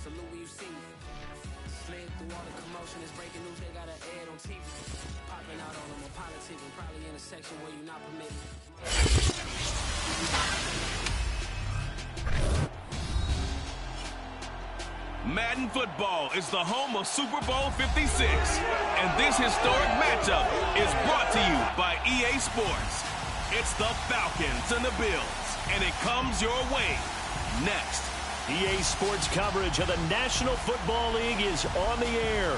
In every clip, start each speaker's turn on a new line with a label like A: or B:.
A: Salute when you see me. Slid through all the commotion, it's breaking news, they got an ad on TV. Popping out on them on politics and probably in a section where you're not permitted.
B: Madden football is the home of Super Bowl 56, and this historic matchup is brought to you by EA Sports. It's the Falcons and the Bills, and it comes your way next.
C: EA Sports coverage of the National Football League is on the air.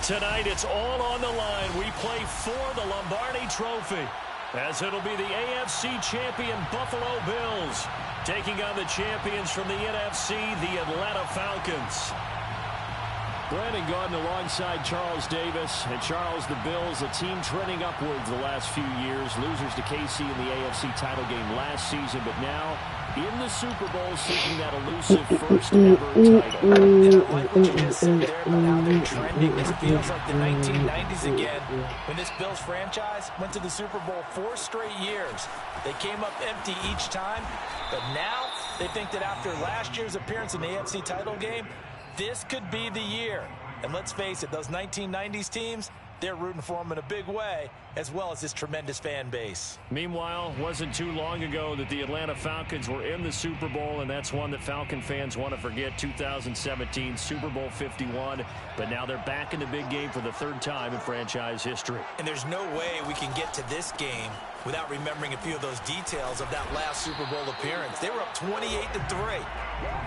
C: Tonight, it's all on the line. We play for the Lombardi Trophy, as it'll be the AFC champion Buffalo Bills taking on the champions from the NFC, the Atlanta Falcons. Brandon Gaudin alongside Charles Davis. And Charles, the Bills, a team trending upwards the last few years. Losers to KC in the AFC title game last season, but now in the Super Bowl seeking that elusive first ever title.
D: Yeah, I like what you just said there about how they're trending. This feels like the 1990s again when this Bills franchise went to the Super Bowl 4 straight years. They came up empty each time, but now they think that after last year's appearance in the AFC title game, this could be the year. And let's face it, those 1990s teams, they're rooting for them in a big way, as well as this tremendous fan base.
C: Meanwhile, wasn't too long ago that the Atlanta Falcons were in the Super Bowl, and that's one that Falcon fans want to forget, 2017 Super Bowl 51. But now they're back in the big game for the third time in franchise history.
D: And there's no way we can get to this game without remembering a few of those details of that last Super Bowl appearance. They were up 28-3,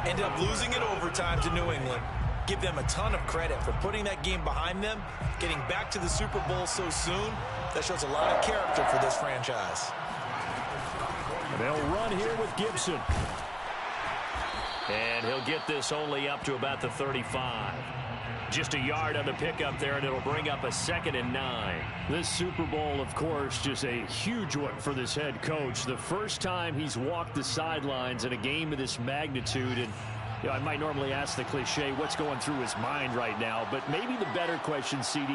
D: ended up losing in overtime to New England. Give them a ton of credit for putting that game behind them, getting back to the Super Bowl so soon. That shows a lot of character for this franchise.
C: They'll run here with Gibson. And he'll get this only up to about the 35. Just a yard on the pickup there, and it'll bring up a 2nd and 9. This Super Bowl, of course, just a huge one for this head coach. The first time he's walked the sidelines in a game of this magnitude. And you know, I might normally ask the cliche, what's going through his mind right now? But maybe the better question, CD,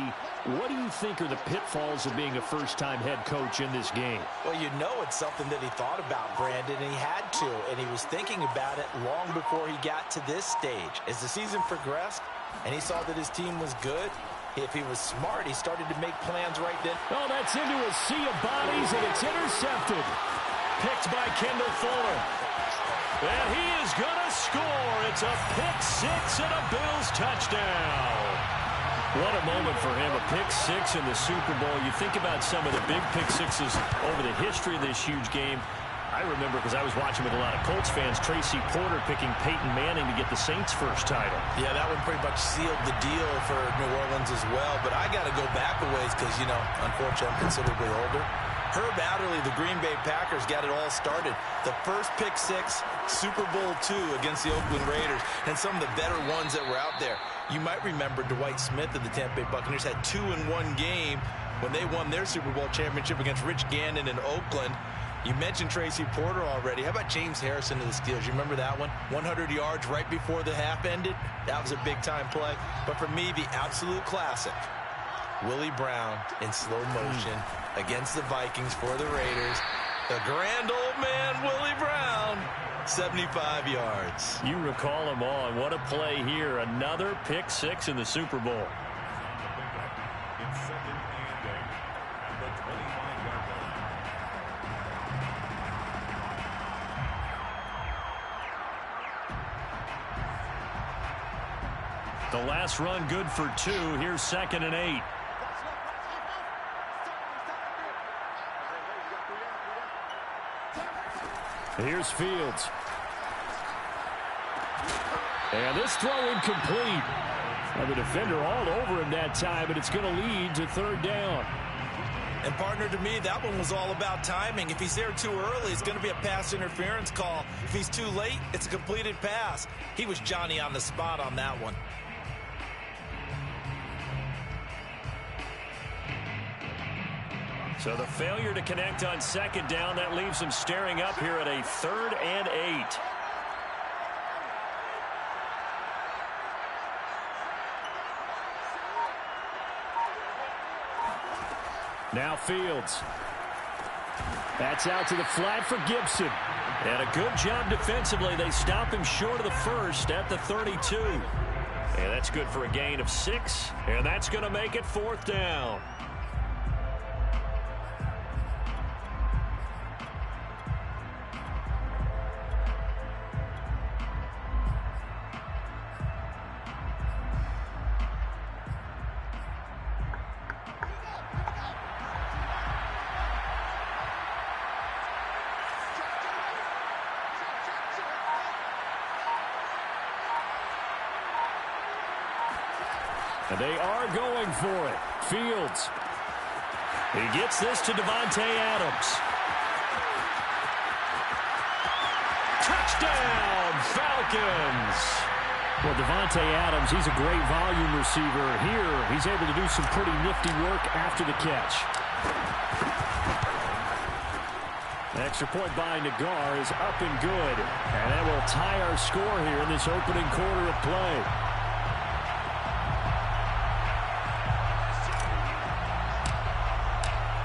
C: what do you think are the pitfalls of being a first-time head coach in this game?
D: Well, you know it's something that he thought about, Brandon, and he had to. And he was thinking about it long before he got to this stage. As the season progressed and he saw that his team was good, if he was smart, he started to make plans right then.
C: Oh, that's into a sea of bodies, and it's intercepted. Picked by Kendall Fuller. And he is going to score. It's a pick-6 and a Bills touchdown. What a moment for him, a pick-6 in the Super Bowl. You think about some of the big pick-6s over the history of this huge game. I remember, because I was watching with a lot of Colts fans, Tracy Porter picking Peyton Manning to get the Saints' first title.
D: Yeah, that one pretty much sealed the deal for New Orleans as well. But I got to go back a ways because, you know, unfortunately I'm considerably older. Herb Adderley, the Green Bay Packers, got it all started. The first pick-6, Super Bowl II against the Oakland Raiders, and some of the better ones that were out there. You might remember Dwight Smith of the Tampa Bay Buccaneers had 2 in one game when they won their Super Bowl championship against Rich Gannon in Oakland. You mentioned Tracy Porter already. How about James Harrison of the Steelers? You remember that one? 100 yards right before the half ended. That was a big-time play. But for me, the absolute classic, Willie Brown in slow motion against the Vikings for the Raiders. The grand old man, Willie Brown, 75 yards.
C: You recall them all. What a play here. Another pick-6 in the Super Bowl. The last run good for 2. Here's 2nd and 8. Here's Fields. And this throw incomplete. And the defender all over him that time, but it's going to lead to 3rd down.
D: And partner, to me, that one was all about timing. If he's there too early, it's going to be a pass interference call. If he's too late, it's a completed pass. He was Johnny on the spot on that one.
C: So the failure to connect on 2nd down, that leaves him staring up here at a 3rd and 8. Now Fields. That's out to the flat for Gibson. And a good job defensively. They stop him short of the first at the 32. And that's good for a gain of 6, and that's going to make it 4th down. And they are going for it. Fields. He gets this to Davante Adams. Touchdown, Falcons. Well, Davante Adams, he's a great volume receiver. Here, he's able to do some pretty nifty work after the catch. The extra point by Nagar is up and good. And that will tie our score here in this opening quarter of play.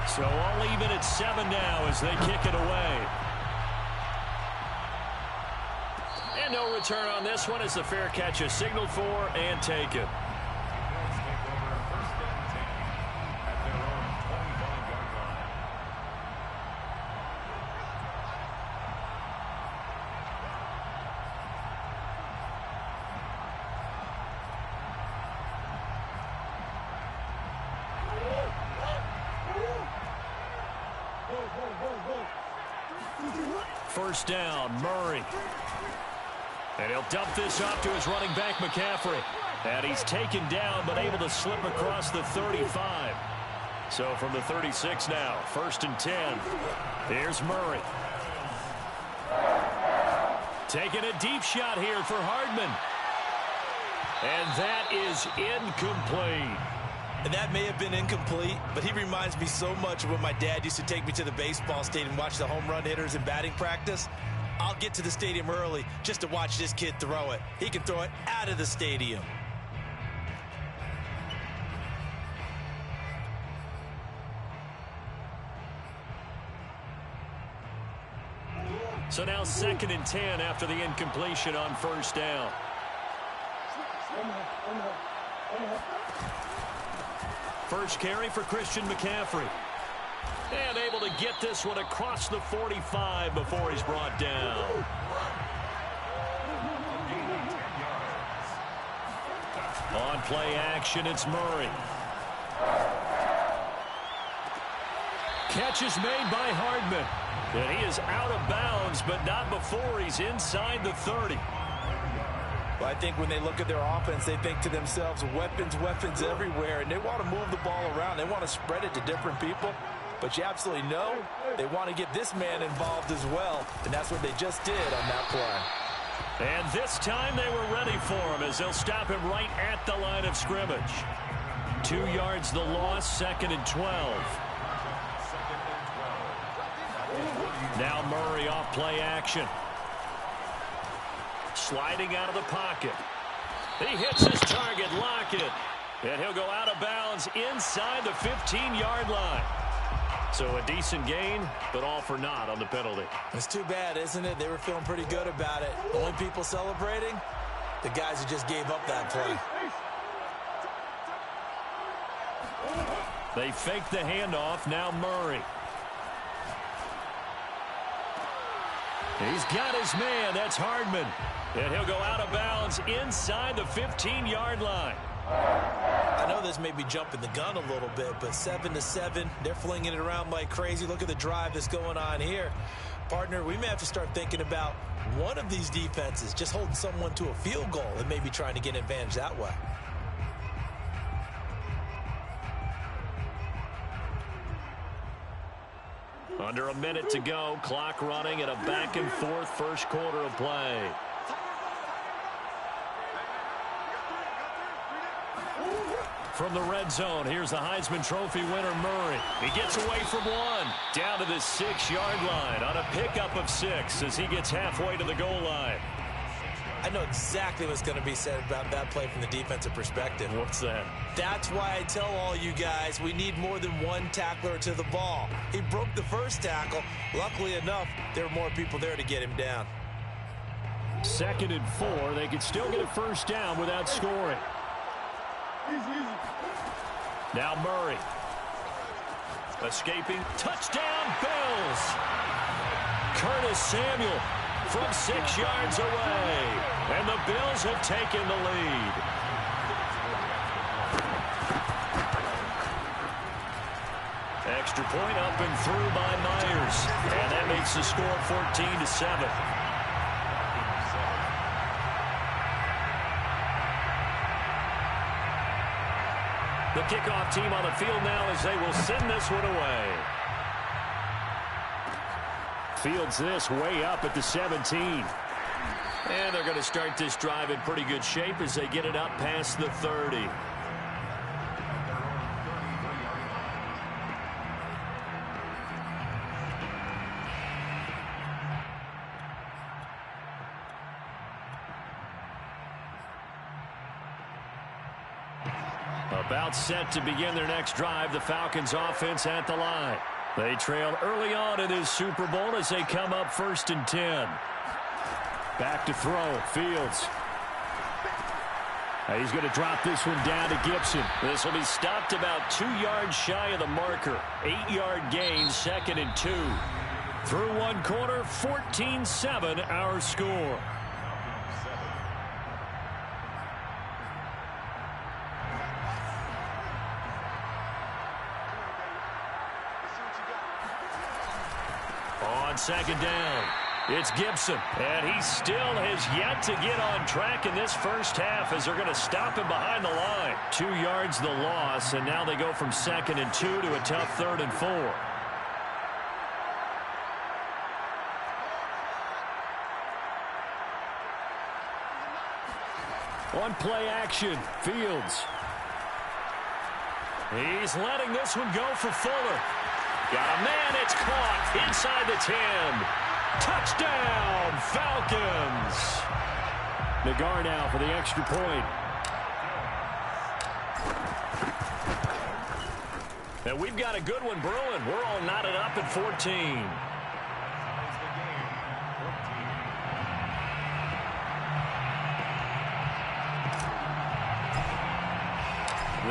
C: So all even at 7 now as they kick it away. And no return on this one as the fair catch is signaled for and taken. First down, Murray. And he'll dump this off to his running back, McCaffrey. And he's taken down, but able to slip across the 35. So from the 36 now, 1st and 10. Here's Murray. Taking a deep shot here for Hardman. And that is incomplete.
D: And that may have been incomplete, but he reminds me so much of when my dad used to take me to the baseball stadium and watch the home run hitters in batting practice. I'll get to the stadium early just to watch this kid throw it. He can throw it out of the stadium.
C: So now 2nd and 10 after the incompletion on 1st down. First carry for Christian McCaffrey. And able to get this one across the 45 before he's brought down. On play action, it's Murray. Catch is made by Hardman. And he is out of bounds, but not before he's inside the 30.
D: Well, I think when they look at their offense, they think to themselves, weapons, weapons everywhere, and they want to move the ball around. They want to spread it to different people, but you absolutely know they want to get this man involved as well, and that's what they just did on that play.
C: And this time they were ready for him as they'll stop him right at the line of scrimmage. 2 yards the loss, 2nd and 12. Now Murray off play action. Sliding out of the pocket. He hits his target, Lockett. And he'll go out of bounds inside the 15-yard line. So a decent gain, but all for naught on the penalty.
D: It's too bad, isn't it? They were feeling pretty good about it. Only people celebrating, the guys who just gave up that play.
C: They fake the handoff, now Murray. He's got his man, that's Hardman. And he'll go out of bounds inside the 15-yard line.
D: I know this may be jumping the gun a little bit, but 7-7, they're flinging it around like crazy. Look at the drive that's going on here. Partner, we may have to start thinking about one of these defenses just holding someone to a field goal and maybe trying to get an advantage that way.
C: Under a minute to go, clock running at a back-and-forth first quarter of play. From the red zone, here's the Heisman Trophy winner, Murray. He gets away from one, down to the 6-yard line on a pickup of 6 as he gets halfway to the goal line.
D: I know exactly what's going to be said about that play from the defensive perspective.
C: What's that?
D: That's why I tell all you guys we need more than one tackler to the ball. He broke the first tackle. Luckily enough, there were more people there to get him down.
C: 2nd and 4. They could still get a first down without scoring. Now Murray. Escaping. Touchdown, Bills. Curtis Samuel from 6 yards away. And the Bills have taken the lead. Extra point up and through by Myers. And that makes the score 14-7. The kickoff team on the field now as they will send this one away. Fields this way up at the 17. And they're going to start this drive in pretty good shape as they get it up past the 30. About set to begin their next drive. The Falcons offense at the line. They trailed early on in this Super Bowl as they come up 1st and 10. Back to throw. Fields. He's going to drop this one down to Gibson. This will be stopped about 2 yards shy of the marker. 8-yard gain, 2nd and 2. Through one quarter, 14-7 our score. On 2nd down, it's Gibson. And he still has yet to get on track in this first half as they're going to stop him behind the line. 2 yards the loss, and now they go from 2nd and 2 to a tough 3rd and 4. On play action, Fields. He's letting this one go for Fuller. Got a man, it's caught inside the 10. Touchdown, Falcons. Nagar now for the extra point. And we've got a good one brewing. We're all knotted up at 14.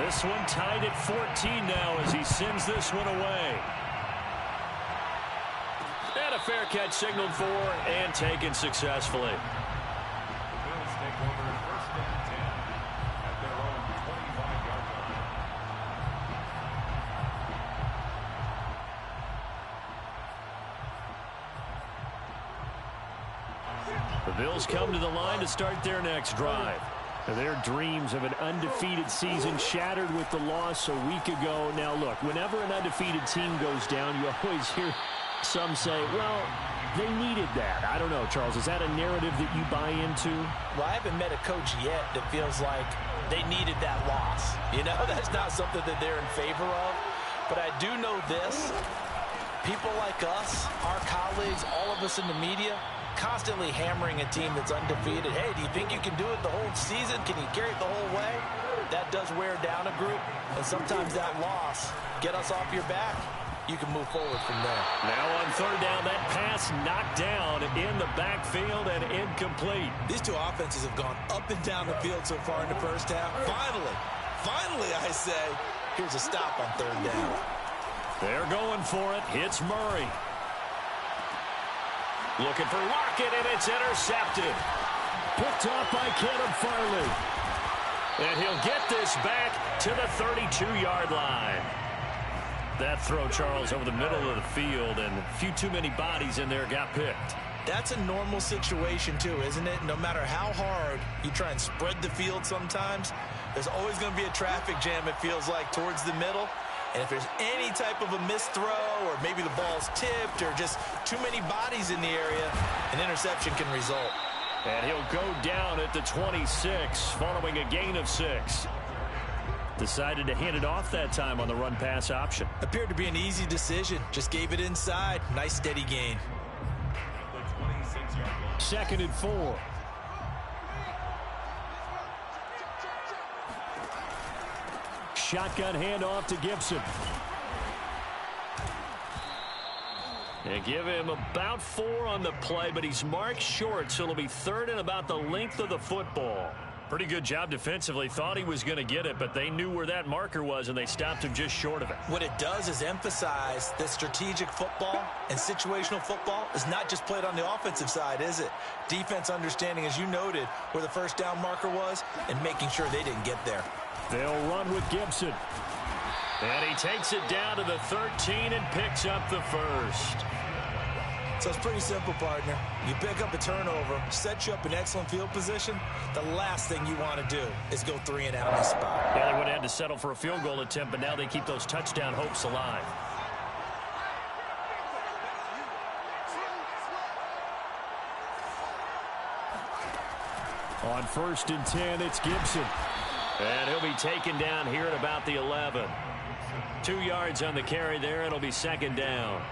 C: This one tied at 14 now as he sends this one away. And a fair catch signaled for and taken successfully.
E: The Bills take over 1st and 10 at their own 25-yard line.
C: The Bills come to the line to start their next drive. Their dreams of an undefeated season shattered with the loss a week ago. Now, look, whenever an undefeated team goes down, you always hear some say, well, they needed that. I don't know, Charles. Is that a narrative that you buy into?
D: Well, I haven't met a coach yet that feels like they needed that loss. You know, that's not something that they're in favor of. But I do know this. People like us, our colleagues, all of us in the media, constantly hammering a team that's undefeated. Hey, do you think you can do it the whole season? Can you carry it the whole way? That does wear down a group, and sometimes that loss, get us off your back, you can move forward from there.
C: Now on 3rd down, that pass knocked down in the backfield and incomplete.
D: These two offenses have gone up and down the field so far in the first half. Finally, I say, here's a stop on 3rd down.
C: They're going for it. It's Murray. Looking for Lockett, and it's intercepted. Picked off by Caleb Farley. And he'll get this back to the 32-yard line. That throw, Charles, over the middle of the field, and a few too many bodies in there got picked.
D: That's a normal situation, too, isn't it? No matter how hard you try and spread the field sometimes, there's always going to be a traffic jam, it feels like, towards the middle. And if there's any type of a missed throw or maybe the ball's tipped or just too many bodies in the area, an interception can result.
C: And he'll go down at the 26 following a gain of 6. Decided to hand it off that time on the run-pass option.
D: Appeared to be an easy decision. Just gave it inside. Nice steady gain.
E: The 26-yard line.
C: 2nd and 4. Shotgun handoff to Gibson. They give him about 4 on the play, but he's marked short, so it'll be 3rd and about the length of the football. Pretty good job defensively. Thought he was going to get it, but they knew where that marker was, and they stopped him just short of it.
D: What it does is emphasize that strategic football and situational football is not just played on the offensive side, is it? Defense understanding, as you noted, where the first down marker was and making sure they didn't get there.
C: They'll run with Gibson. And he takes it down to the 13 and picks up the first.
D: So it's pretty simple, partner. You pick up a turnover, set you up in excellent field position. The last thing you want to do is go 3 and out in this spot.
C: Yeah, they would have had to settle for a field goal attempt, but now they keep those touchdown hopes alive. On 1st and 10, it's Gibson. And he'll be taken down here at about the 11. 2 yards on the carry there. It'll be 2nd down.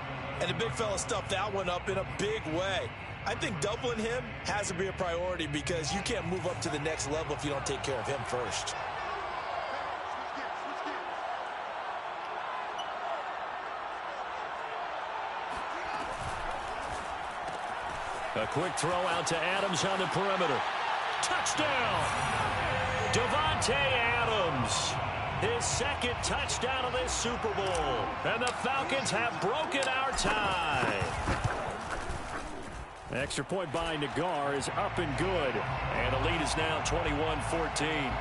D: And the big fella stuffed that one up in a big way. I think doubling him has to be a priority because you can't move up to the next level if you don't take care of him first.
C: A quick throw out to Adams on the perimeter. Touchdown! Davante Adams. His 2nd touchdown of this Super Bowl. And the Falcons have broken our tie. Extra point by Nagar is up and good. And the lead is now 21-14.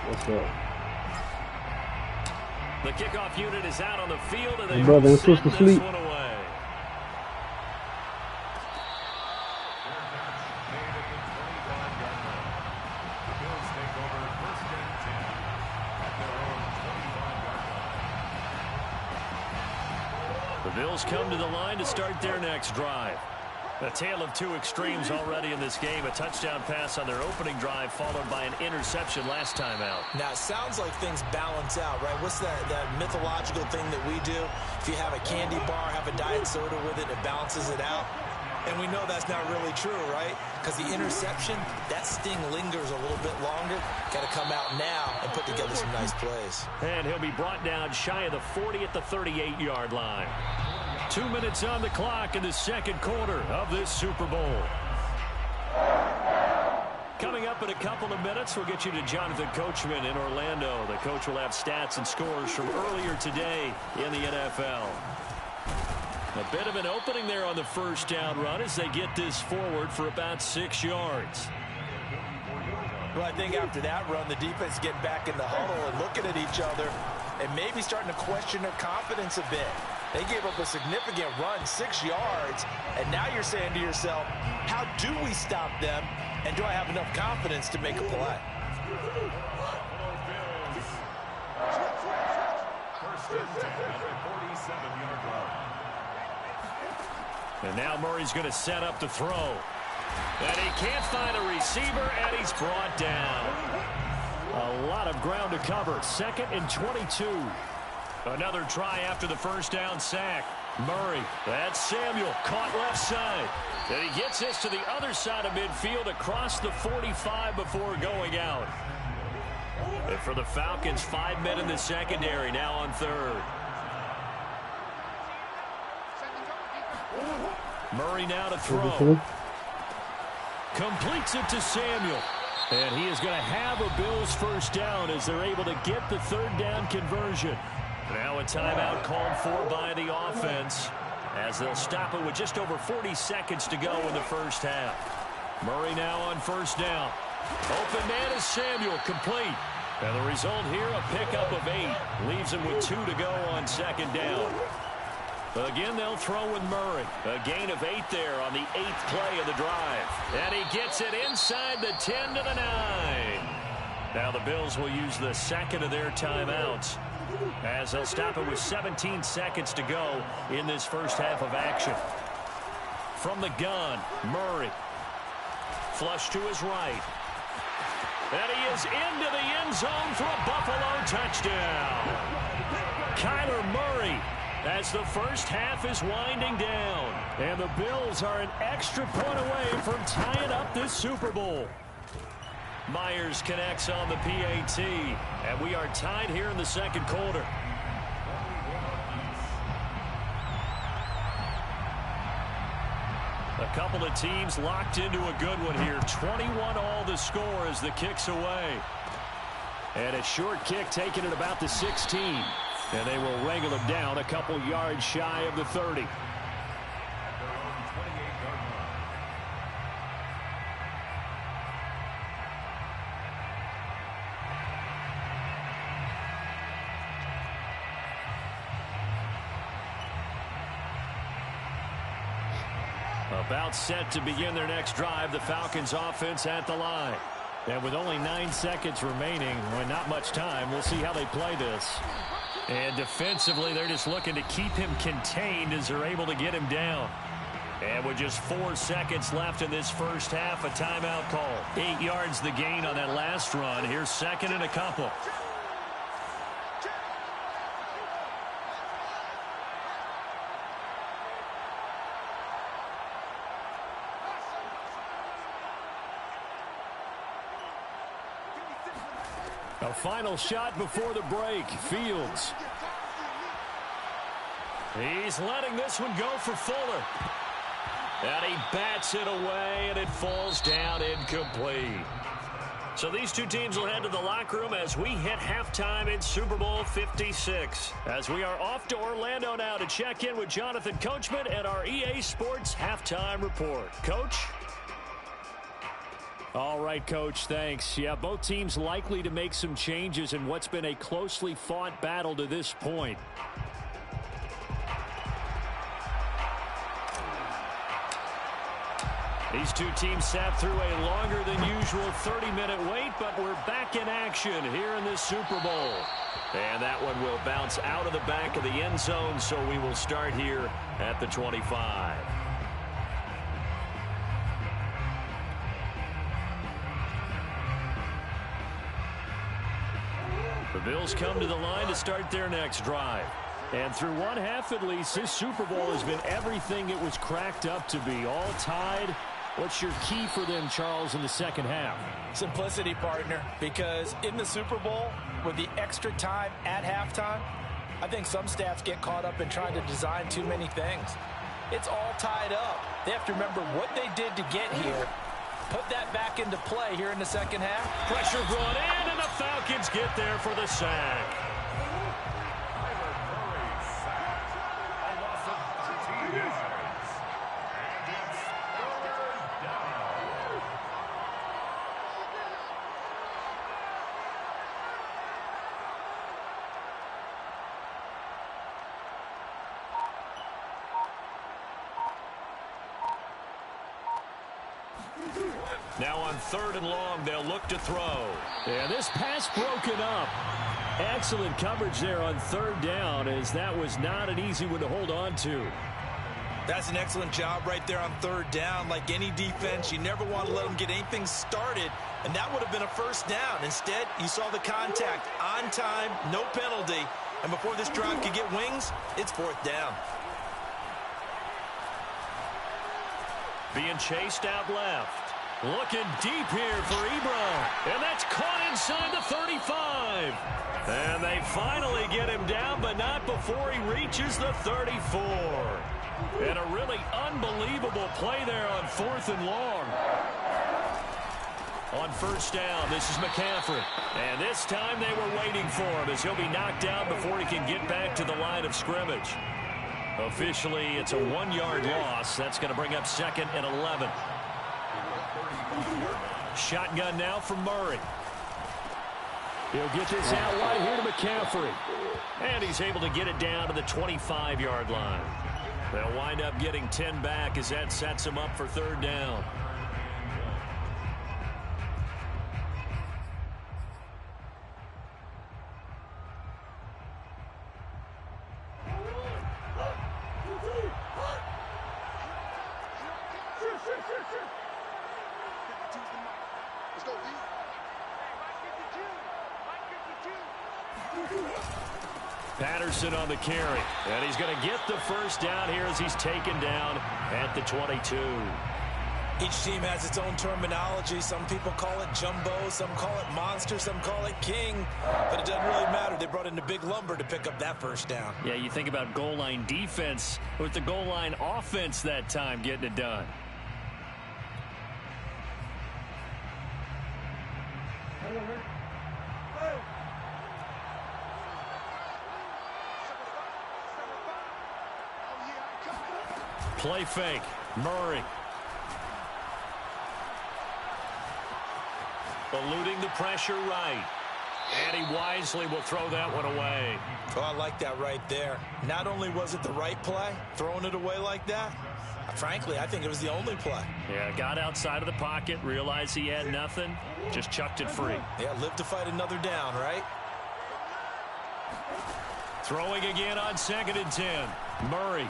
F: What's up?
C: The kickoff unit is out on the field, and they
F: brother,
C: send
F: supposed to
C: this
F: sleep.
C: one away. The Bills come to the line to start their next drive. A tale of 2 extremes already in this game. A touchdown pass on their opening drive followed by an interception last time out.
D: Now, it sounds like things balance out, right? What's that mythological thing that we do? If you have a candy bar, have a diet soda with it, it balances it out. And we know that's not really true, right? Because the interception, that sting lingers a little bit longer. Got to come out now and put together some nice plays.
C: And he'll be brought down shy of the 40 at the 38-yard line. 2 minutes on the clock in the 2nd quarter of this Super Bowl. Coming up in a couple of minutes, we'll get you to Jonathan Coachman in Orlando. The coach will have stats and scores from earlier today in the NFL. A bit of an opening there on the first down run as they get this forward for about 6 yards.
D: Well, I think after that run, the defense is getting back in the huddle and looking at each other and maybe starting to question their confidence a bit. They gave up a significant run, 6 yards, and now you're saying to yourself, how do we stop them, and do I have enough confidence to make a play?
E: First and 10 at the 47-yard line.
C: And now Murray's going to set up the throw. And he can't find a receiver, and he's brought down. A lot of ground to cover. 2nd and 22. Another try after the first down sack. Murray, that's Samuel, caught left side. And he gets this to the other side of midfield across the 45 before going out. And for the Falcons, 5 men in the secondary, now on 3rd. Murray now to throw. Completes it to Samuel. And he is going to have a Bills first down as they're able to get the 3rd down conversion. Now a timeout called for by the offense as they'll stop it with just over 40 seconds to go in the first half. Murray now on first down. Open man is Samuel, complete. And the result here, a pickup of 8. Leaves him with 2 to go on 2nd down. Again, they'll throw with Murray. A gain of 8 there on the 8th play of the drive. And he gets it inside the 10 to the 9. Now the Bills will use the 2nd of their timeouts as they'll stop it with 17 seconds to go in this first half of action. From the gun, Murray. Flush to his right. And he is into the end zone for a Buffalo touchdown. Kyler Murray as the first half is winding down. And the Bills are an extra point away from tying up this Super Bowl. Myers connects on the PAT, and we are tied here in the second quarter. A couple of teams locked into a good one here. 21-all the score as the kick's away. And a short kick taken at about the 16. And they will wrangle him down a couple yards shy of the 30. About set to begin their next drive, the Falcons offense at the line. And with only 9 seconds remaining, and not much time, we'll see how they play this. And defensively, they're just looking to keep him contained as they're able to get him down. And with just 4 seconds left in this first half, a timeout call. 8 yards the gain on that last run. Here's second and a couple. A final shot before the break. Fields. He's letting this one go for Fuller. And he bats it away, and it falls down incomplete. So these two teams will head to the locker room as we hit halftime in Super Bowl 56. As we are off to Orlando now to check in with Jonathan Coachman and our EA Sports Halftime Report. Coach? All right, Coach, thanks. Yeah, both teams likely to make some changes in what's been a closely fought battle to this point. These two teams sat through a longer than usual 30-minute wait, but we're back in action here in this Super Bowl. And that one will bounce out of the back of the end zone, so we will start here at the 25. The Bills come to the line to start their next drive. And through one half at least, this Super Bowl has been everything it was cracked up to be. All tied. What's your key for them, Charles, in the second half?
D: Simplicity, partner, because in the Super Bowl, with the extra time at halftime, I think some staffs get caught up in trying to design too many things. It's all tied up. They have to remember what they did to get here. Put that back into play here in the second half.
C: Pressure brought in, and the Falcons get there for the sack. Now on 3rd and long, they'll look to throw. And this pass broken up. Excellent coverage there on 3rd down, as that was not an easy one to hold on to.
D: That's an excellent job right there on 3rd down. Like any defense, you never want to let them get anything started, and that would have been a first down. Instead, you saw the contact on time, no penalty, and before this drive could get wings, it's 4th down.
C: Being chased out left. Looking deep here for Ebron. And that's caught inside the 35. And they finally get him down, but not before he reaches the 34. And a really unbelievable play there on 4th and long. On 1st down, this is McCaffrey. And this time they were waiting for him as he'll be knocked down before he can get back to the line of scrimmage. Officially, it's a 1-yard loss. That's going to bring up 2nd and 11. Shotgun now from Murray. He'll get this out wide here to McCaffrey. And he's able to get it down to the 25-yard line. They'll wind up getting 10 back as that sets him up for 3rd down. Patterson on the carry, and he's going to get the first down here as he's taken down at the 22.
D: Each team has its own terminology. Some people call it jumbo, some call it monster, some call it king. But it doesn't really matter. They brought in the big lumber to pick up that first down.
C: Yeah, you think about goal line defense with the goal line offense that time getting it done. Play fake. Murray. Eluding the pressure right. And he wisely will throw that one away.
D: Oh, I like that right there. Not only was it the right play, throwing it away like that, frankly, I think it was the only play.
C: Yeah, got outside of the pocket, realized he had nothing, just chucked it free.
D: Yeah, live to fight another down, right?
C: Throwing again on 2nd and 10. Murray.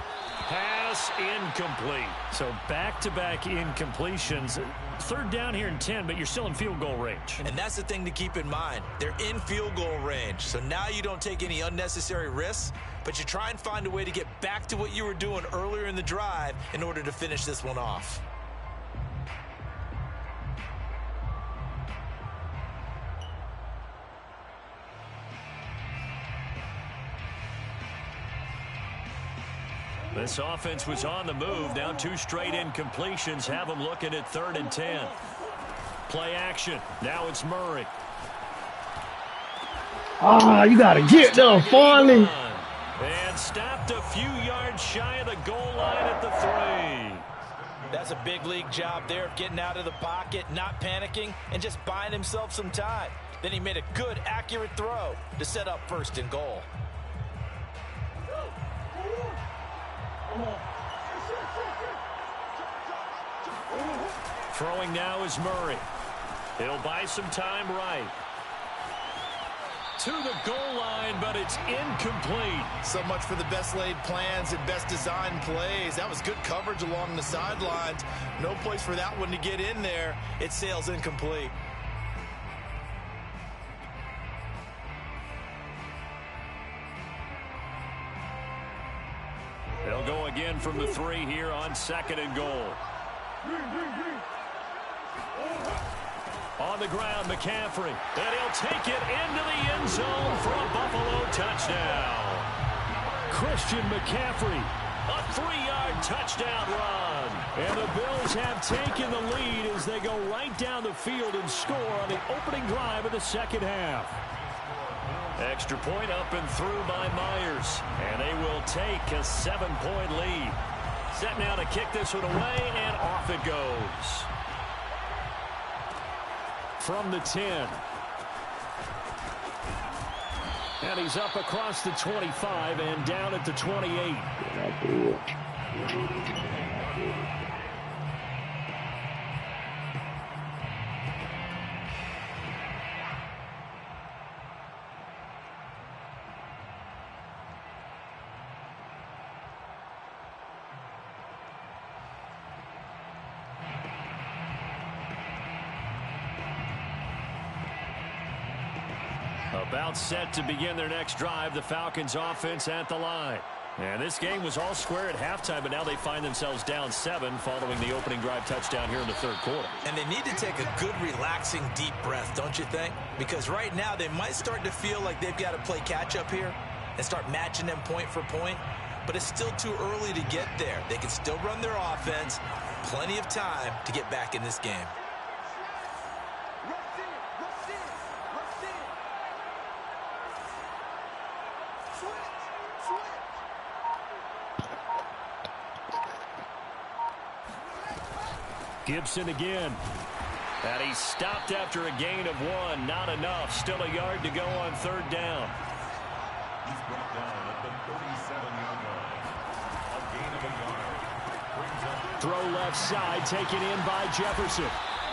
C: Pass incomplete. So back-to-back incompletions. 3rd down here and 10, but you're still in field goal range.
D: And that's the thing to keep in mind. They're in field goal range. So now you don't take any unnecessary risks, but you try and find a way to get back to what you were doing earlier in the drive in order to finish this one off.
C: This offense was on the move. Now 2 straight incompletions have them looking at 3rd and 10. Play action. Now it's Murray.
F: Ah, you got to get them, finally.
C: And stopped a few yards shy of the goal line at the 3.
D: That's a big league job there of getting out of the pocket, not panicking, and just buying himself some time. Then he made a good, accurate throw to set up 1st and goal.
C: Throwing now is Murray. He'll buy some time right. To the goal line, but it's incomplete.
D: So much for the best laid plans and best designed plays. That was good coverage along the sidelines. No place for that one to get in there. It sails incomplete.
C: They'll go again from the 3 here on 2nd and goal. On the ground, McCaffrey. And he'll take it into the end zone for a Buffalo touchdown. Christian McCaffrey, a 3-yard touchdown run. And the Bills have taken the lead as they go right down the field and score on the opening drive of the 2nd half. Extra point up and through by Myers. And they will take a 7-point lead. Set now to kick this one away, and off it goes. From the 10. And he's up across the 25 and down at the 28. About set to begin their next drive. The Falcons offense at the line. And this game was all square at halftime, but now they find themselves down 7 following the opening drive touchdown here in the 3rd quarter.
D: And they need to take a good, relaxing, deep breath, don't you think? Because right now they might start to feel like they've got to play catch-up here and start matching them point for point. But it's still too early to get there. They can still run their offense. Plenty of time to get back in this game.
C: Gibson again. And he's stopped after a gain of 1. Not enough. Still a yard to go on 3rd down.
E: He's brought down at the 37-yard line. A gain of a yard. Brings up
C: Throw left side, taken in by Jefferson.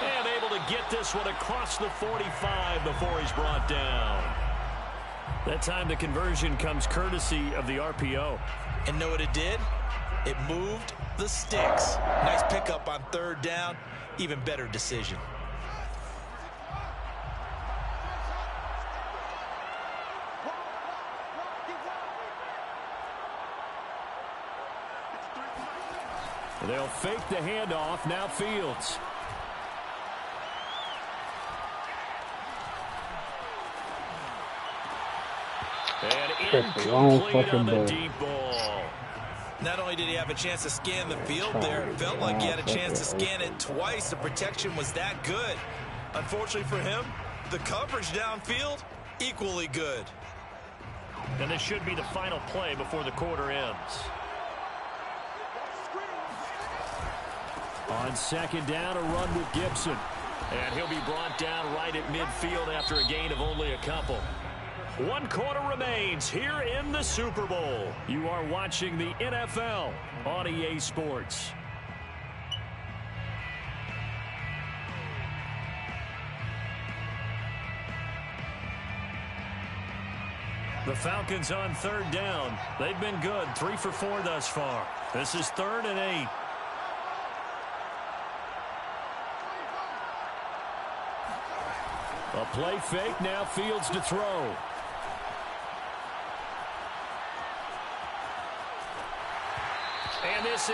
C: And able to get this one across the 45 before he's brought down. That time the conversion comes courtesy of the RPO.
D: And know what it did? It moved the sticks. Nice pickup on 3rd down. Even better decision.
C: They'll fake the handoff. Now Fields. And incomplete on the deep ball.
D: Not only did he have a chance to scan the field there, it felt like he had a chance to scan it twice. The protection was that good. Unfortunately for him, the coverage downfield, equally good.
C: And this should be the final play before the quarter ends. On second down, a run with Gibson. And he'll be brought down right at midfield after a gain of only a couple. 1 quarter remains here in the Super Bowl. You are watching the NFL on EA Sports. The Falcons on third down. They've been good, 3 for 4 thus far. This is 3rd and 8. A play fake, now Fields to throw.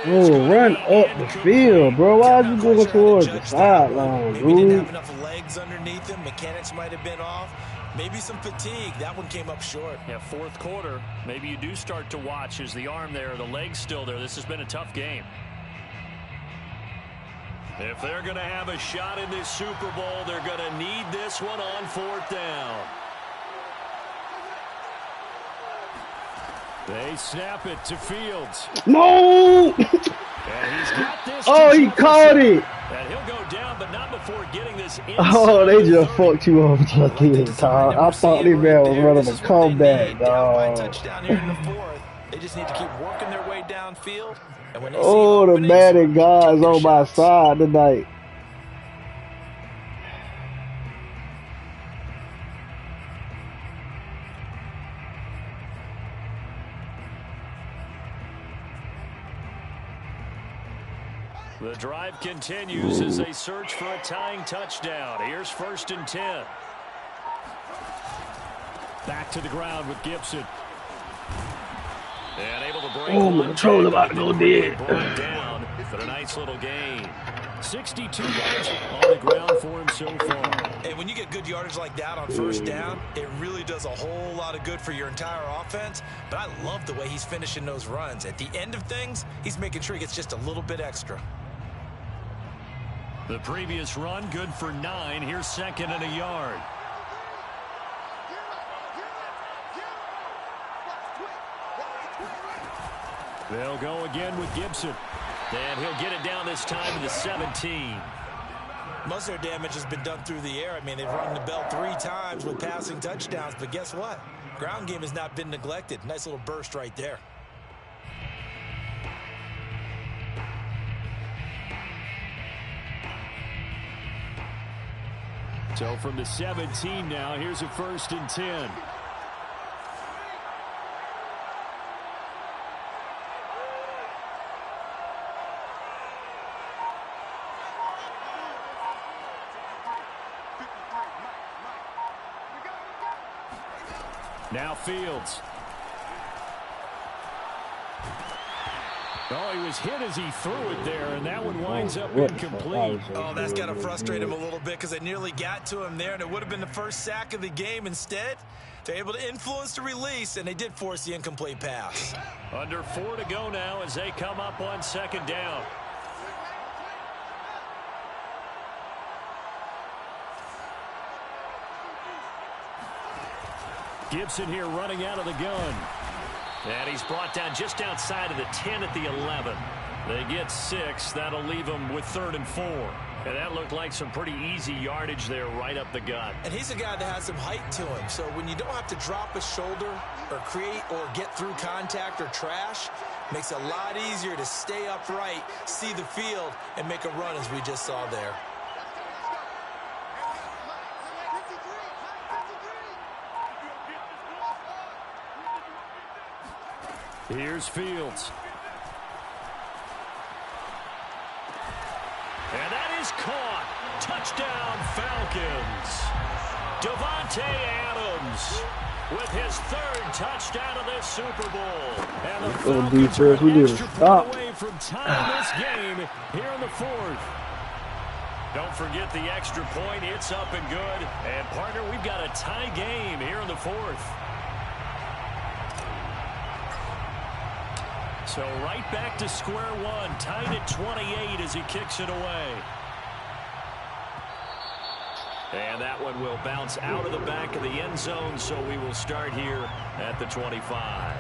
F: Oh, run up the field, bro. Why are you going towards the sideline, dude?
D: Maybe didn't have enough legs underneath him. Mechanics might have been off. Maybe some fatigue. That one came up short.
C: Yeah, 4th quarter. Maybe you do start to watch. Is the arm there, the leg's still there? This has been a tough game. If they're going to have a shot in this Super Bowl, they're going to need this one on 4th down. They snap it to Fields.
F: No!
C: And he's got this.
F: Oh, he caught it.
C: And he'll go down, but not before getting this inside.
F: Oh, they just fucked you up again, Todd. I thought this man was running a comeback, dog.
D: Touchdown here in the 4th. They just need to keep working their way downfield. And when they
F: Oh, the Madden guys on my side tonight.
C: The drive continues as they search for a tying touchdown. Here's 1st and 10. Back to the ground with Gibson. And able to break.
F: Oh, my controller about to go dead.
C: Brought down, but a nice little gain. 62 yards on the ground for him so far.
D: Hey, when you get good yardage like that on 1st down, it really does a whole lot of good for your entire offense. But I love the way he's finishing those runs. At the end of things, he's making sure he gets just a little bit extra.
C: The previous run, good for 9. Here's 2nd and a yard. They'll go again with Gibson. And he'll get it down this time to the 17.
D: Most of their damage has been done through the air. I mean, they've rung the bell 3 times with passing touchdowns. But guess what? Ground game has not been neglected. Nice little burst right there.
C: So from the 17 now, here's a 1st and 10. Now Fields. Oh, he was hit as he threw it there, and that one winds up incomplete.
D: Oh, that's got to frustrate him a little bit because they nearly got to him there, and it would have been the first sack of the game. Instead, they're able to influence the release, and they did force the incomplete pass.
C: Under 4 to go now as they come up on 2nd down. Gibson here running out of the gun. And he's brought down just outside of the 10 at the 11. They get 6. That'll leave them with 3rd and 4. And that looked like some pretty easy yardage there right up the gut.
D: And he's a guy that has some height to him. So when you don't have to drop a shoulder or create or get through contact or trash, makes it a lot easier to stay upright, see the field, and make a run as we just saw there.
C: Here's Fields. And that is caught. Touchdown, Falcons. Davante Adams with his 3rd touchdown of this Super Bowl. And the Falcons are an extra point away from tying this game here in the fourth. Don't forget the extra point. It's up and good. And, partner, we've got a tie game here in the fourth. So right back to square one. Tied at 28 as he kicks it away. And that one will bounce out of the back of the end zone, so we will start here at the 25.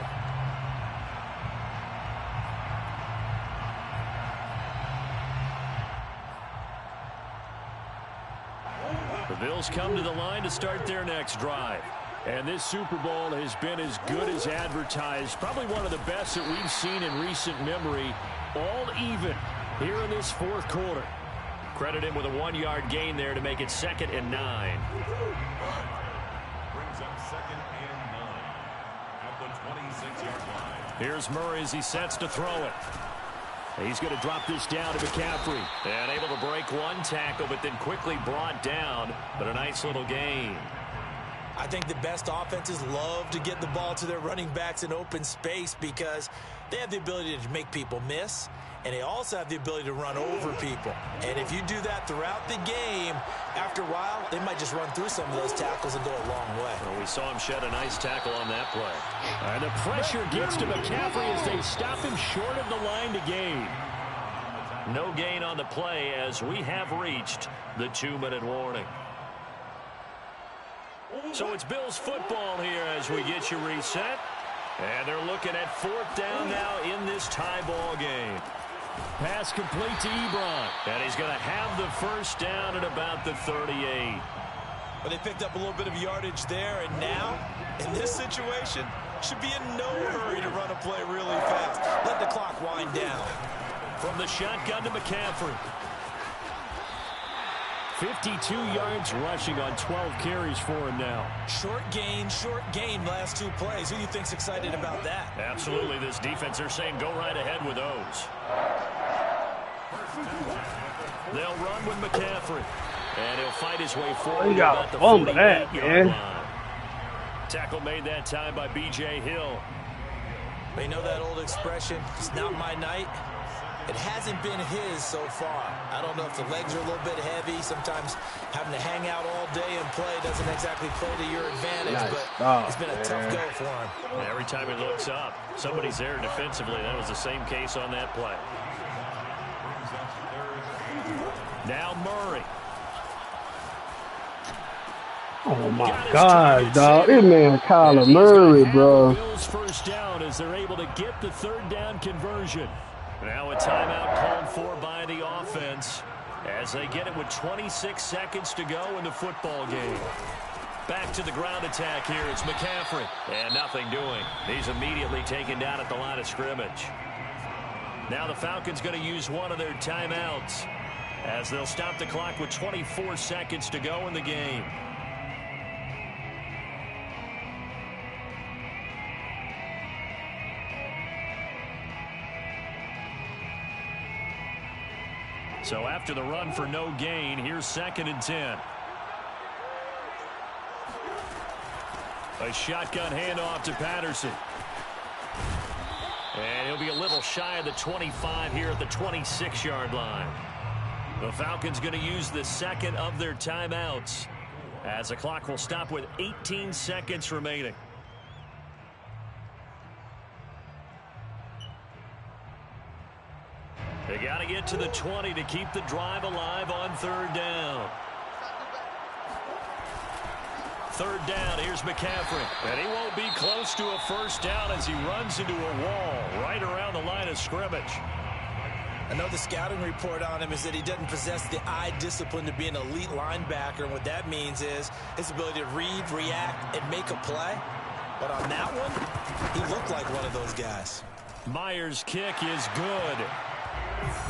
C: The Bills come to the line to start their next drive. And this Super Bowl has been as good as advertised. Probably one of the best that we've seen in recent memory. All even here in this fourth quarter. Credit him with a 1-yard gain there to make it 2nd and 9.
E: Brings up 2nd and 9 at the 26-yard line.
C: Here's Murray as he sets to throw it. He's going to drop this down to McCaffrey. And able to break one tackle, but then quickly brought down. But a nice little gain.
D: I think the best offenses love to get the ball to their running backs in open space because they have the ability to make people miss, and they also have the ability to run over people. And if you do that throughout the game, after a while, they might just run through some of those tackles and go a long way.
C: Well, we saw him shed a nice tackle on that play. And the pressure gets to McCaffrey as they stop him short of the line to gain. No gain on the play as we have reached the 2-minute warning. So it's Bills football here as we get you reset. And they're looking at 4th down now in this tie ball game. Pass complete to Ebron. And he's going to have the first down at about the 38.
D: But they picked up a little bit of yardage there, and now, in this situation, should be in no hurry to run a play really fast. Let the clock wind down.
C: From the shotgun to McCaffrey. 52 yards rushing on 12 carries for him now.
D: Short gain, last 2 plays. Who do you think's excited about that?
C: Absolutely. This defense, they're saying go right ahead with those. They'll run with McCaffrey. And he'll fight his way forward about the 48-yard line. Tackle made that time by B.J. Hill.
D: You know that old expression, it's not my night? It hasn't been his so far. I don't know if the legs are a little bit heavy. Sometimes having to hang out all day and play doesn't exactly play to your advantage, but it's been a tough go for him.
C: And every time he looks up, somebody's there defensively. That was the same case on that play. Now Murray.
F: Oh my God, dog! This man Kyler Murray, bro.
C: Bills first down as they're able to get the 3rd down conversion. Now a timeout called for by the offense as they get it with 26 seconds to go in the football game. Back to the ground attack here. It's McCaffrey. And nothing doing. He's immediately taken down at the line of scrimmage. Now the Falcons going to use one of their timeouts as they'll stop the clock with 24 seconds to go in the game. So after the run for no gain, here's 2nd and 10. A shotgun handoff to Patterson. And he'll be a little shy of the 25 here at the 26-yard line. The Falcons going to use the 2nd of their timeouts as the clock will stop with 18 seconds remaining. They got to get to the 20 to keep the drive alive on 3rd down. 3rd down, here's McCaffrey. And he won't be close to a first down as he runs into a wall right around the line of scrimmage.
D: I know the scouting report on him is that he doesn't possess the eye discipline to be an elite linebacker. And what that means is his ability to read, react, and make a play. But on that one, he looked like one of those guys.
C: Myers' kick is good.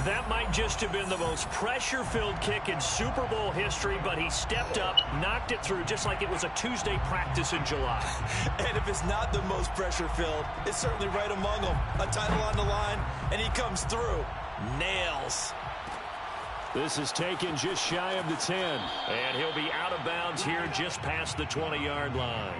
C: That might just have been the most pressure-filled kick in Super Bowl history, but he stepped up, knocked it through just like it was a Tuesday practice in July.
D: And if it's not the most pressure-filled, it's certainly right among them. A title on the line, and he comes through. Nails.
C: This is taken just shy of the 10, and he'll be out of bounds here just past the 20-yard line.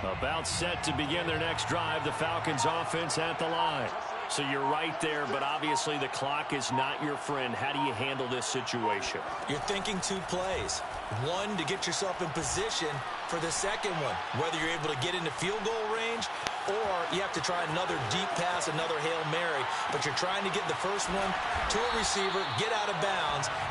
C: About set to begin their next drive, the Falcons offense at the line. So you're right there, but obviously the clock is not your friend. How do you handle this situation?
D: You're thinking 2 plays. One, to get yourself in position for the second one, whether you're able to get into field goal range or you have to try another deep pass, another Hail Mary. But you're trying to get the first one to a receiver, get out of bounds, and